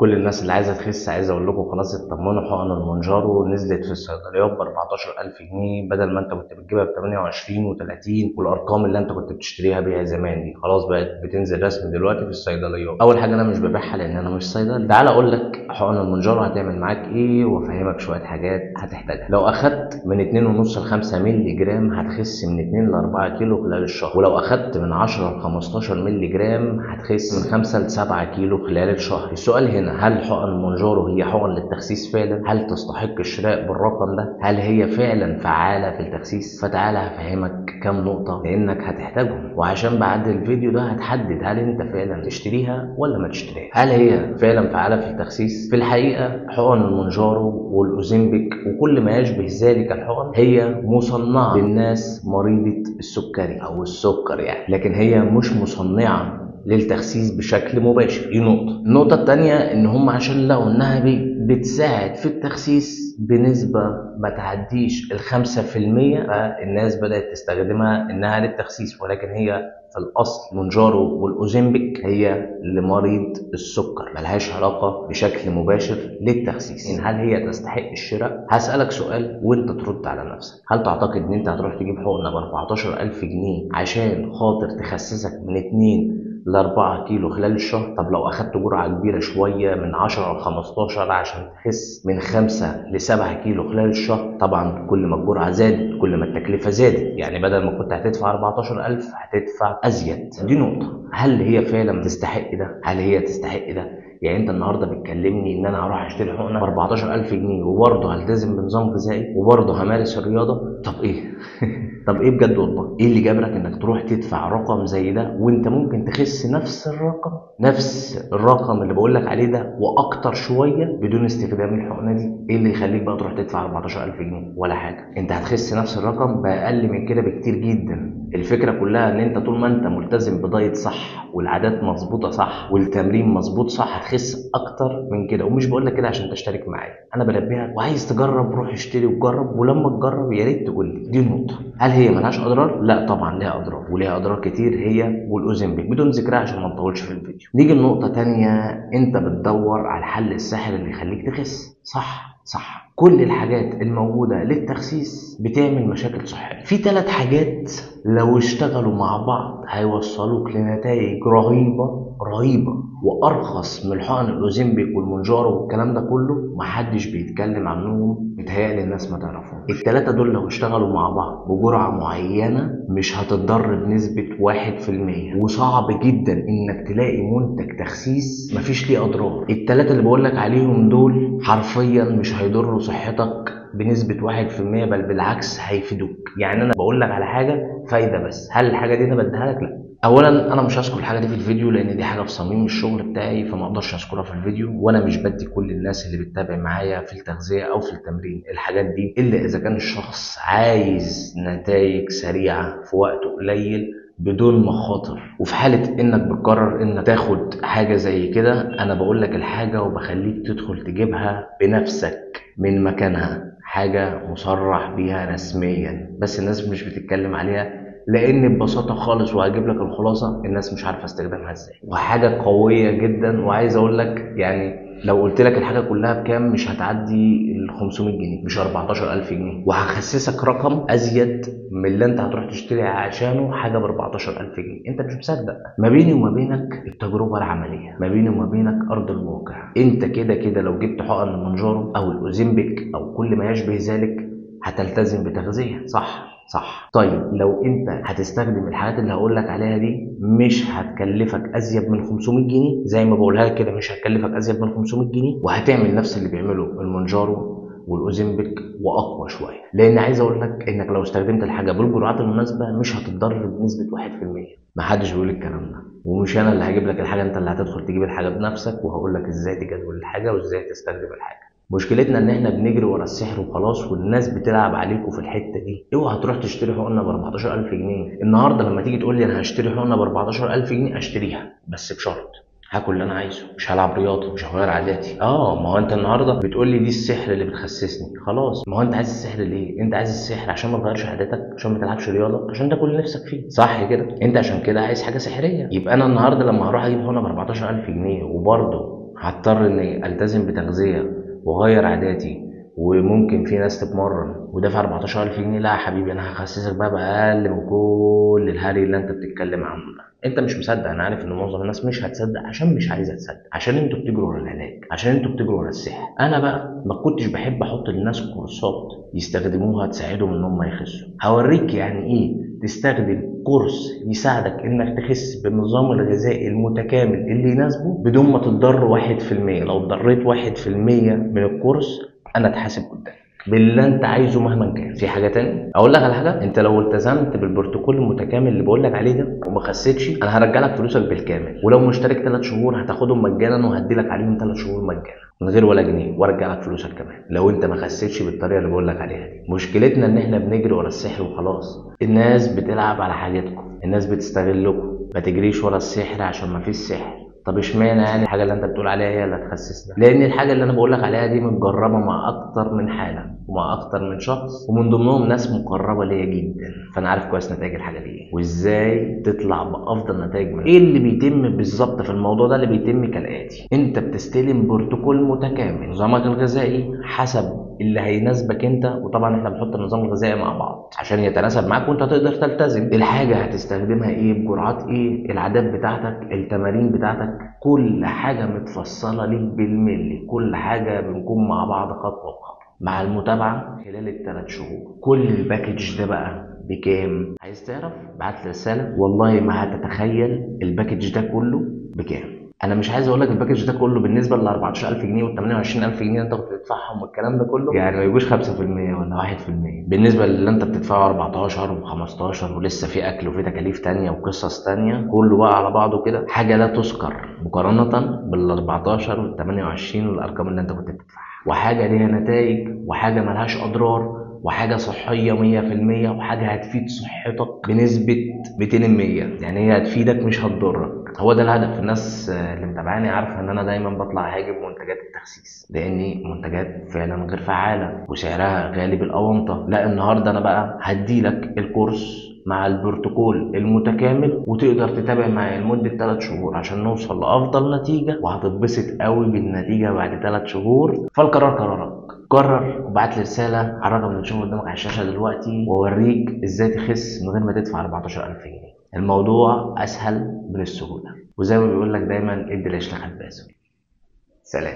كل الناس اللي عايزه تخس، عايز اقول لكم خلاص اطمنوا، حقن المونجارو نزلت في الصيدليات ب 14000 جنيه بدل ما انت كنت بتجيبها ب 28 و30 والارقام اللي انت كنت بتشتريها بيها زمان دي، خلاص بقت بتنزل رسمي دلوقتي في الصيدليات. اول حاجه انا مش ببيعها لان انا مش صيدلي. تعال اقول لك حقن المونجارو هتعمل معاك ايه وافهمك شويه حاجات هتحتاجها. لو اخدت من 2.5 ل 5 مللي جرام هتخس من 2 ل 4 كيلو خلال الشهر، ولو اخدت من 10 ل 15 مللي جرام هتخس من 5 ل 7 كيلو خلال الشهر. السؤال هنا، هل حقن المونجارو هي حقن للتخسيس فعلا؟ هل تستحق الشراء بالرقم ده؟ هل هي فعلا فعاله في التخسيس؟ فتعالى هفهمك كام نقطه لانك هتحتاجهم، وعشان بعد الفيديو ده هتحدد هل انت فعلا تشتريها ولا ما تشتريها. هل هي فعلا فعاله في التخسيس؟ في الحقيقه حقن المونجارو والاوزيمبيك وكل ما يشبه ذلك الحقن هي مصنعه للناس مريضه السكري او السكر يعني، لكن هي مش مصنعه للتخسيس بشكل مباشر. دي نقطة. النقطة التانية ان هم عشان لقوا انها بتساعد في التخسيس بنسبة ما تعديش ال5%، فالناس بدأت تستخدمها انها للتخسيس، ولكن هي في الاصل مونجارو والاوزيمبيك هي لمريض السكر، ملهاش علاقة بشكل مباشر للتخسيس. هل هي تستحق الشراء؟ هسألك سؤال وانت ترد على نفسك. هل تعتقد ان انت هتروح تجيب حقنة ب 14000 جنيه عشان خاطر تخسسك من 2 ل 4 كيلو خلال الشهر؟ طب لو اخدت جرعه كبيره شويه من 10 ل 15 عشان تخس من 5 ل 7 كيلو خلال الشهر، طبعا كل ما الجرعه زادت كل ما التكلفه زادت، يعني بدل ما كنت هتدفع 14000 هتدفع ازيد. دي نقطه. هل هي فعلا تستحق ده؟ هل هي تستحق ده؟ يعني انت النهارده بتكلمني ان انا هروح اشتري حقنه ب 14000 جنيه وبرضه هلتزم بنظام غذائي وبرضه همارس الرياضه؟ طب ايه؟ طب ايه بجد والله؟ ايه اللي جابرك انك تروح تدفع رقم زي ده وانت ممكن تخس نفس الرقم اللي بقول لك عليه ده واكتر شويه بدون استخدام الحقنه دي؟ ايه اللي يخليك بقى تروح تدفع 14000 جنيه؟ ولا حاجه، انت هتخس نفس الرقم باقل من كده بكتير جدا. الفكره كلها ان انت طول ما انت ملتزم بدايت صح والعادات مظبوطه صح والتمرين مظبوط صح هتخس اكتر من كده. ومش بقول لك كده عشان تشترك معايا، انا بنبهك، وعايز تجرب روح اشتري وجرب، ولما تجرب يا ريت تقول لي. دي نقطه. هل هي ملهاش اضرار؟ لا طبعا ليها اضرار، وليها اضرار كتير هي والاوزيمبيك بدون ذكرها عشان ما نطولش في الفيديو. نيجي لنقطه تانية، انت بتدور على الحل الساحر اللي يخليك تخس. صح، كل الحاجات الموجوده للتخسيس بتعمل مشاكل صحيه. في 3 حاجات لو اشتغلوا مع بعض هيوصلوك لنتائج رهيبه وارخص من الحقن الاوزيمبيك والمونجارو والكلام ده كله محدش بيتكلم عنهم، متهيألي الناس ما تعرفهم. ال3 دول لو اشتغلوا مع بعض بجرعه معينه مش هتتضر بنسبه 1%، وصعب جدا انك تلاقي منتج تخسيس مفيش ليه اضرار. ال3 اللي بقول لك عليهم دول حرفيا مش هيضروا صحتك بنسبة 1%، بل بالعكس هيفيدوك. يعني أنا بقول لك على حاجة فايدة بس، هل الحاجة دي أنا بديها لك؟ لا. أولا أنا مش هذكر الحاجة دي في الفيديو لأن دي حاجة في صميم الشغل بتاعي، فما أقدرش أذكرها في الفيديو، وأنا مش بدي كل الناس اللي بتتابع معايا في التغذية أو في التمرين الحاجات دي إلا إذا كان الشخص عايز نتائج سريعة في وقت قليل بدون مخاطر. وفي حالة انك بتقرر انك تاخد حاجة زي كده انا بقول لك الحاجة وبخليك تدخل تجيبها بنفسك من مكانها، حاجة مصرح بيها رسميا بس الناس مش بتتكلم عليها لان ببساطة خالص، وهجيب لك الخلاصة، الناس مش عارفة استخدامها ازاي، وحاجة قوية جدا. وعايز اقول لك يعني لو قلت لك الحاجه كلها بكام مش هتعدي ال 500 جنيه، مش 14000 جنيه، وهخسسك رقم ازيد من اللي انت هتروح تشتري عشانه حاجه ب 14000 جنيه. انت مش مصدق. ما بيني وما بينك التجربه العمليه، ما بيني وما بينك ارض الواقع. انت كده لو جبت حقن المونجارو او الاوزيمبيك او كل ما يشبه ذلك هتلتزم بتغذيه صح. طيب لو انت هتستخدم الحاجات اللي هقول لك عليها دي مش هتكلفك ازيد من 500 جنيه زي ما بقولها لك كده، مش هتكلفك ازيد من 500 جنيه وهتعمل نفس اللي بيعمله المونجارو والاوزيمبيك واقوى شويه. لان عايز اقول لك انك لو استخدمت الحاجه بالجرعات المناسبه مش هتتضرر بنسبه 1%. محدش بيقول الكلام ده، ومش انا اللي هجيب لك الحاجه، انت اللي هتدخل تجيب الحاجه بنفسك وهقول لك ازاي تجدول الحاجه وازاي تستخدم الحاجه. مشكلتنا ان احنا بنجري ورا السحر وخلاص، والناس بتلعب عليكم في الحته دي. اوعى تروح تشتري حقنه ب 14000 جنيه. النهارده لما تيجي تقول لي انا هشتري حقنه ب 14000 جنيه اشتريها بس بشرط هاكل اللي انا عايزه، مش هلعب رياضه، مش هغير عاداتي. ما هو انت النهارده بتقول لي دي السحر اللي بتخسسني، خلاص ما هو انت عايز السحر ليه؟ انت عايز السحر عشان ما تغيرش عاداتك، عشان ما تلعبش رياضه، عشان تاكل اللي نفسك فيه، صح كده؟ انت عشان كده عايز حاجه سحريه. يبقى انا النهارده لما هروح اجيب حقنه ب 14000 جنيه وبرضه هضطر اني التزم بتغذيه واغير عاداتي، وممكن في ناس تتمرن ودافع 14,000 جنيه. لا يا حبيبي، انا هخسسك بقى باقل من كل الهري اللي انت بتتكلم عنه ده. انت مش مصدق، انا عارف ان معظم الناس مش هتصدق عشان مش عايزه تصدق، عشان انتوا بتجروا ورا العلاج، عشان انتوا بتجروا ورا السحر. انا بقى ما كنتش بحب احط للناس كورسات يستخدموها تساعدهم ان هم يخسوا. هوريك يعني ايه تستخدم كورس يساعدك انك تخس بالنظام الغذائي المتكامل اللي يناسبه بدون ما تتضر 1%. لو اتضريت 1% من الكورس انا اتحاسب قدام باللي انت عايزه مهما كان. في حاجه تاني اقول لك على حاجه، انت لو التزمت بالبروتوكول المتكامل اللي بقول لك عليه ده وما خسيتش، انا هرجع لك فلوسك بالكامل. ولو مشترك 3 شهور هتاخدهم مجانا، وهدي لك عليهم 3 شهور مجانا من غير ولا جنيه، وارجع لك فلوسك كمان لو انت ما خسيتش بالطريقه اللي بقول لك عليها دي. مشكلتنا ان احنا بنجري ورا السحر وخلاص. الناس بتلعب على حاجاتكم، الناس بتستغلكم. ما تجريش ورا السحر عشان ما فيش سحر. طب اشمعنى يعني الحاجه اللي انت بتقول عليها هي اللي هتخسسنا؟ لان الحاجه اللي انا بقول لك عليها دي متجربه مع اكتر من حاله ومع اكتر من شخص، ومن ضمنهم ناس مقربه ليا جدا. فانا عارف كويس نتائج الحاجه دي وازاي تطلع بافضل نتائج منها. ايه اللي بيتم بالظبط في الموضوع ده؟ اللي بيتم كالاتي: انت بتستلم بروتوكول متكامل، نظامك الغذائي حسب اللي هيناسبك انت. وطبعا احنا بنحط النظام الغذائي مع بعض عشان يتناسب معاك وانت تقدر تلتزم. الحاجه هتستخدمها ايه، بجرعات ايه، العادات بتاعتك، التمارين بتاعتك، كل حاجه متفصله ليك بالملي. كل حاجه بنكون مع بعض خطوه بخطوه مع المتابعه خلال ال3 شهور. كل الباكج ده بقى بكام؟ عايز تعرف؟ بعت لي رساله، والله ما هتتخيل الباكج ده كله بكام. انا مش عايز اقول لك الباكج ده كله بالنسبه ل 14,000 جنيه وال 28,000 جنيه انت كنت بتدفعهم والكلام ده كله، يعني ما يجوش 5% ولا 1%. بالنسبه للي انت بتدفعه 14 و15 ولسه في اكل وفي تكاليف تانية وقصص تانية، كله بقى على بعضه كده حاجه لا تذكر مقارنه بال 14 وال 28 والارقام اللي انت كنت بتدفعها. وحاجه ليها نتائج، وحاجه ملهاش اضرار، وحاجه صحيه 100%، وحاجه هتفيد صحتك بنسبه 200%. يعني هي هتفيدك مش هتضرك. هو ده الهدف. الناس اللي متابعاني عارفه ان انا دايما بطلع هاجم منتجات التخسيس، لاني منتجات فعلا غير فعاله وسعرها غالي بالاونطه. لا، النهارده انا بقى هديلك الكورس مع البروتوكول المتكامل، وتقدر تتابع معايا لمده 3 شهور عشان نوصل لافضل نتيجه، وهتتبسط قوي بالنتيجه بعد 3 شهور. فالقرار قرارك. قرر وبعت لي رساله على الرقم اللي بتشوفه قدامك على الشاشه دلوقتي، واوريك ازاي تخس من غير ما تدفع 14,000 جنيه. الموضوع اسهل من السهوله، وزي ما بيقول لك دايما ادي العيش لخبازه. سلام.